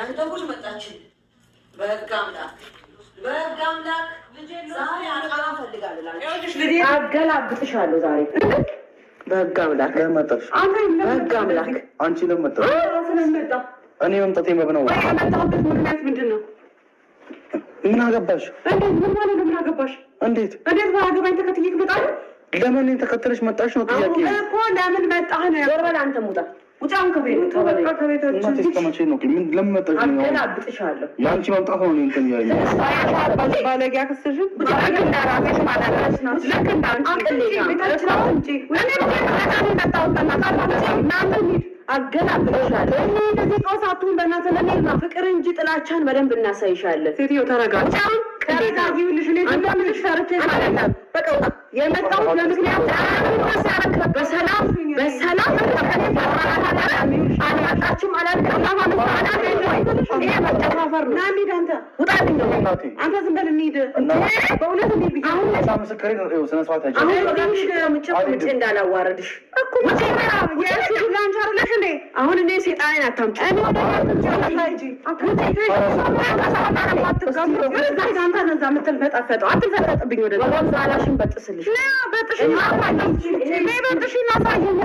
እናንተ ጉድ መጣችሁ። በህግ አምላክ ዛሬ አልቃ ፈልጋለሁ። አገላብጥሻለሁ ዛሬ በህግ አምላክ ለመጣሽ በህግ አምላክ አንቺ ለመጣሽ ስለመጣ እኔ መምጣቴ መብነው ያመጣሁበት ምክንያት ምንድነው? ምን አገባሽ? ምን ማለት ነው? ምን አገባሽ? እንዴት ባገባኝ ተከትዬ ትመጣለህ? ለምን ተከተለሽ መጣሽ ነው ጥያቄ እኮ። ለምን መጣህ ነው? ወርበል አንተ ሙጣ ውጫውን ከቤት ተበቃ ከቤታችን እናቴ ተመቼ ነው። ምን ለምን መጣሽ ነው? አገላብጥሻለሁ። ያንቺ መምጣት ነው እንትን ያይ ባለጌ አክስሽ ለምን እንዳራገሽ ማለት ነው። ለምን አንቺ ቤታችን አንቺ ወኔ መጣው እናንተ አገላብጥሻለሁ። እንደዚህ ቆሳቱን በእናትህ ለኔና ፍቅር እንጂ ጥላቻን በደንብ እናሳይሻለን። ሴትዮ ተረጋጋ። ከዛ ይውልሽ ለኔ ለምንሽ ፈርቼ ማለት ነው። በቃ የመጣው ለምክንያት በሰላም አላጣችም አላልከም ማለት ነው። ይሄ መጨፋፈር ነው። ናኒ ዳንተ ውጣልኝ ነው አንተ ዝም በል እንሂድ። በእውነት እንሂድ። አሁን መስከሬ ነው ስነ ስርዓት ያጀ አሁን ወዲሽ ምንጭ እንዳላዋረድሽ እኮ የሱ ላንቻ አይደለሽ እንዴ? አሁን እኔ ሴጣኔን አታምጪ። እኔ ነዛ የምትልፈጣፈጠው አትልፈጠጥብኝ። ወደ ዛላሽን በጥስልሽ በጥሽና ሳየኝ